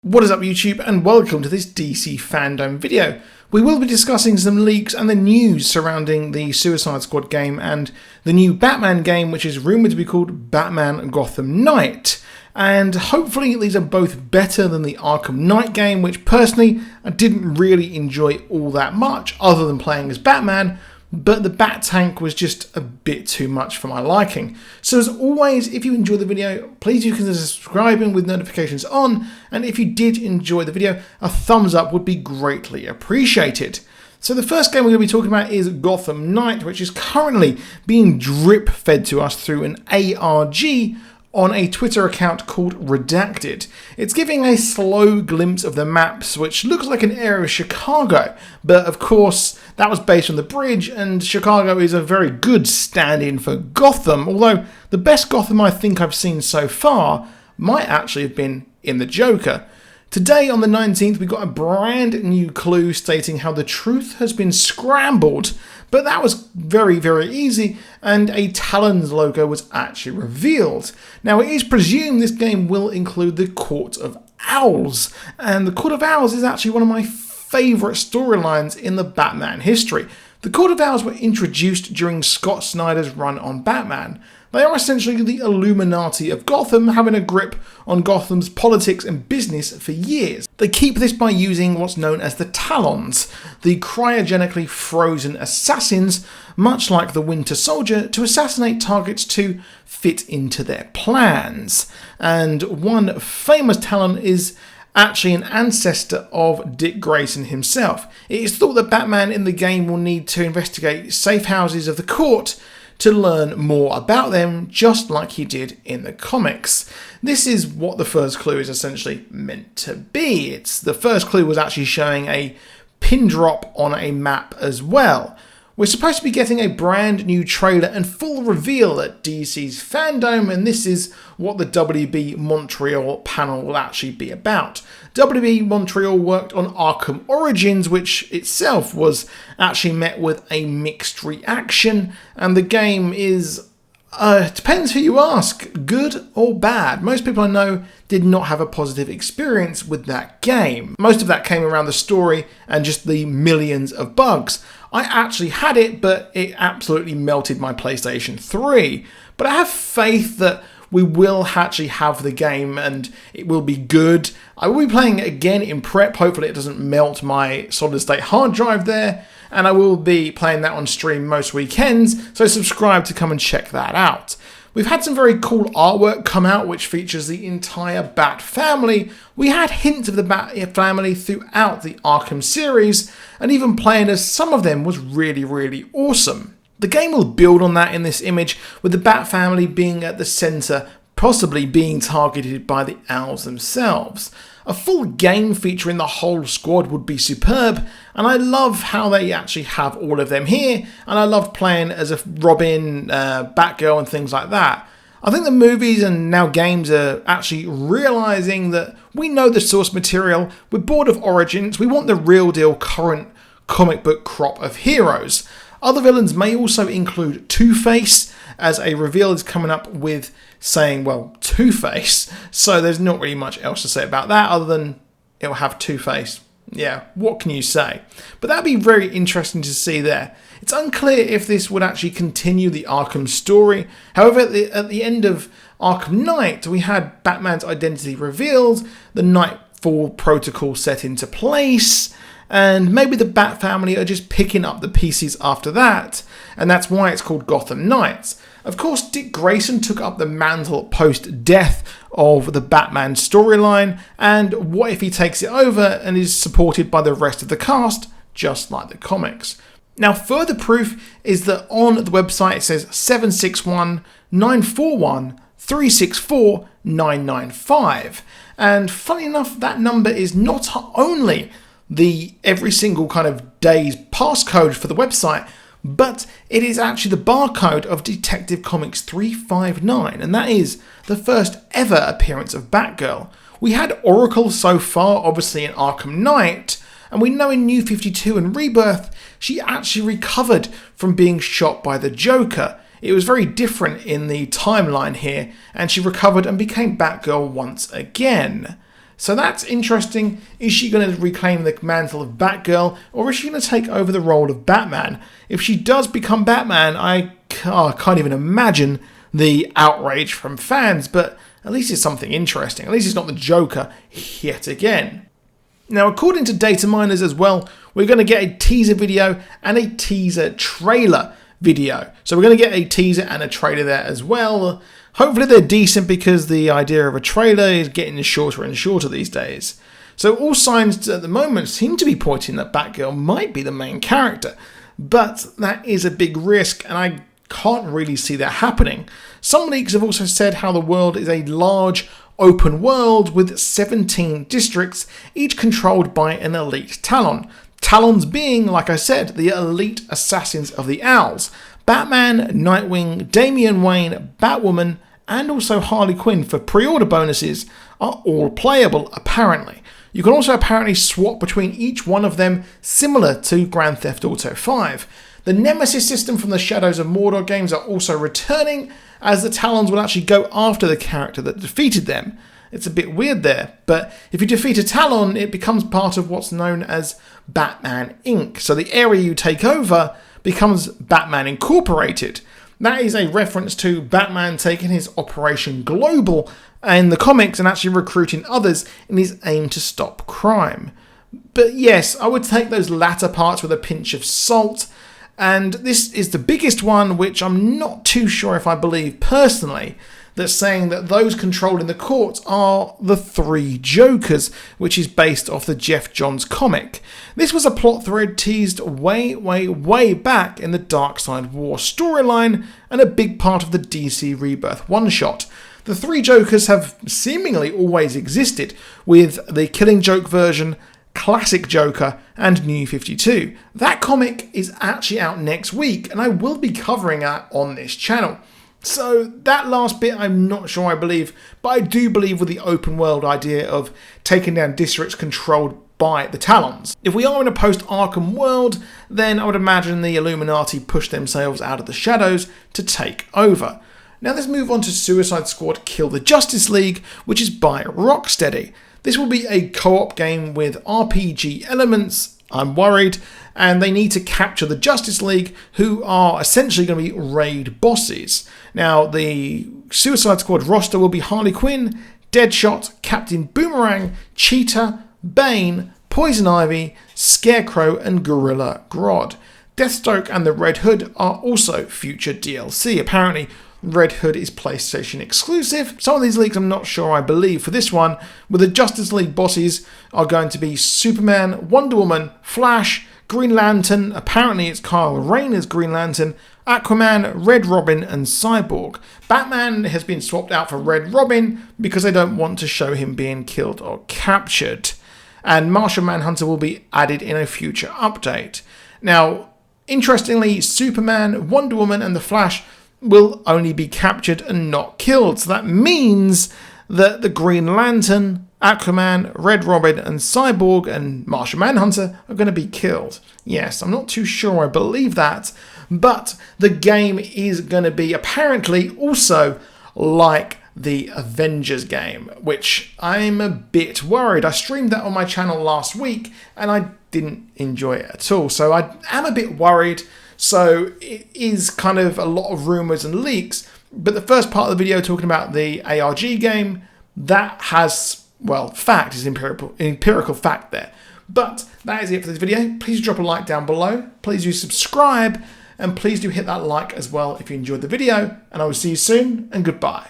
What is up YouTube, and welcome to this DC fandom video. We will be discussing some leaks and the news surrounding the Suicide Squad game and the new Batman game, which is rumoured to be called Batman Gotham Knight. And hopefully these are both better than the Arkham Knight game, which personally I didn't really enjoy all that much other than playing as Batman. But the Bat Tank was just a bit too much for my liking. So as always, if you enjoyed the video, please do consider subscribing with notifications on, and if you did enjoy the video, a thumbs up would be greatly appreciated. So the first game we're going to be talking about is Gotham Knight, which is currently being drip fed to us through an ARG on a Twitter account called Redacted. It's giving a slow glimpse of the maps, which looks like an area of Chicago, but of course that was based on the bridge, and Chicago is a very good stand-in for Gotham, although the best Gotham I think I've seen so far might actually have been in the Joker. Today on the 19th we got a brand new clue stating how the truth has been scrambled, but that was very easy, and a Talons logo was actually revealed. Now it is presumed this game will include the Court of Owls, and the Court of Owls is actually one of my favourite storylines in the Batman history. The Court of Owls were introduced during Scott Snyder's run on Batman. They are essentially the Illuminati of Gotham, having a grip on Gotham's politics and business for years. They keep this by using what's known as the Talons, the cryogenically frozen assassins, much like the Winter Soldier, to assassinate targets to fit into their plans. And one famous Talon is actually an ancestor of Dick Grayson himself. It is thought that Batman in the game will need to investigate safe houses of the court to learn more about them, just like he did in the comics. This is what the first clue is essentially meant to be. The first clue was actually showing a pin drop on a map as well. We're supposed to be getting a brand new trailer and full reveal at DC's Fandom, and this is what the WB Montreal panel will actually be about. WB Montreal worked on Arkham Origins, which itself was actually met with a mixed reaction, and the game is, depends who you ask, good or bad. Most people I know did not have a positive experience with that game. Most of that came around the story and just the millions of bugs. I actually had it, but it absolutely melted my PlayStation 3. But I have faith that we will actually have the game and it will be good. I will be playing it again in prep. Hopefully it doesn't melt my solid state hard drive there. And I will be playing that on stream most weekends, so subscribe to come and check that out. We've had some very cool artwork come out which features the entire Bat family. We had hints of the Bat family throughout the Arkham series, and even playing as some of them was really awesome. The game will build on that in this image, with the Bat family being at the centre, possibly being targeted by the Owls themselves. A full game featuring the whole squad would be superb, and I love how they actually have all of them here, and I loved playing as a Robin, Batgirl and things like that. I think the movies and now games are actually realising that we know the source material, we're bored of Origins, we want the real deal current comic book crop of heroes. Other villains may also include Two-Face, as a reveal is coming up with saying, well, Two-Face, so there's not really much else to say about that other than it'll have Two-Face. Yeah, what can you say? But that'd be very interesting to see there. It's unclear if this would actually continue the Arkham story. However, at the end of Arkham Knight, we had Batman's identity revealed, the Nightfall protocol set into place, and maybe the Bat family are just picking up the pieces after that, and that's why it's called Gotham Knights. Of course, Dick Grayson took up the mantle post-death of the Batman storyline, and what if he takes it over and is supported by the rest of the cast, just like the comics? Now, further proof is that on the website it says 761-941-364-995, and funny enough, that number is not only the every single kind of day's passcode for the website, but it is actually the barcode of Detective Comics 359, and that is the first ever appearance of Batgirl. We had Oracle so far, obviously in Arkham Knight, and we know in New 52 and Rebirth, she actually recovered from being shot by the Joker. It was very different in the timeline here, and she recovered and became Batgirl once again. So that's interesting. Is she going to reclaim the mantle of Batgirl, or is she going to take over the role of Batman? If she does become Batman, I can't even imagine the outrage from fans, but at least it's something interesting. At least it's not the Joker yet again. Now, according to data miners as well, we're going to get a teaser video and a teaser trailer video. So we're going to get a teaser and a trailer there as well. Hopefully they're decent, because the idea of a trailer is getting shorter and shorter these days. So all signs at the moment seem to be pointing that Batgirl might be the main character, but that is a big risk, and I can't really see that happening. Some leaks have also said how the world is a large open world with 17 districts, each controlled by an elite Talon. Talons being, like I said, the elite assassins of the Owls. Batman, Nightwing, Damian Wayne, Batwoman, and also Harley Quinn for pre-order bonuses are all playable, apparently. You can also apparently swap between each one of them, similar to Grand Theft Auto 5. The Nemesis system from the Shadows of Mordor games are also returning, as the Talons will actually go after the character that defeated them. It's a bit weird there, but if you defeat a Talon, it becomes part of what's known as Batman Inc. So the area you take over becomes Batman Incorporated. That is a reference to Batman taking his Operation Global in the comics and actually recruiting others in his aim to stop crime. But yes, I would take those latter parts with a pinch of salt. And this is the biggest one, which I'm not too sure if I believe personally, that's saying that those controlling the courts are the Three Jokers, which is based off the Jeff Johns comic. This was a plot thread teased way back in the Darkseid War storyline, and a big part of the DC Rebirth one-shot. The Three Jokers have seemingly always existed, with the Killing Joke version, Classic Joker, and New 52. That comic is actually out next week, and I will be covering that on this channel. So that last bit I'm not sure I believe, but I do believe with the open world idea of taking down districts controlled by the Talons. If we are in a post-Arkham world, then I would imagine the Illuminati push themselves out of the shadows to take over. Now let's move on to Suicide Squad Kill the Justice League, which is by Rocksteady. This will be a co-op game with RPG elements, I'm worried, and they need to capture the Justice League, who are essentially going to be raid bosses. Now, the Suicide Squad roster will be Harley Quinn, Deadshot, Captain Boomerang, Cheetah, Bane, Poison Ivy, Scarecrow, and Gorilla Grodd. Deathstroke and the Red Hood are also future DLC. Apparently, Red Hood is PlayStation exclusive. Some of these leaks I'm not sure I believe for this one, with the Justice League bosses are going to be Superman, Wonder Woman, Flash, Green Lantern, apparently it's Kyle Rayner's Green Lantern, Aquaman, Red Robin, and Cyborg. Batman has been swapped out for Red Robin because they don't want to show him being killed or captured. And Martian Manhunter will be added in a future update. Now, interestingly, Superman, Wonder Woman, and the Flash will only be captured and not killed. So that means that the Green Lantern, Aquaman, Red Robin, and Cyborg and Martian Manhunter are going to be killed. Yes, I'm not too sure I believe that, but the game is going to be apparently also like the Avengers game, which I'm a bit worried. I streamed that on my channel last week and I didn't enjoy it at all. So I am a bit worried. So it is kind of a lot of rumours and leaks, but the first part of the video talking about the ARG game, that has, well, fact is empirical fact there. But that is it for this video. Please drop a like down below. Please do subscribe, and please do hit that like as well if you enjoyed the video, and I will see you soon, and goodbye.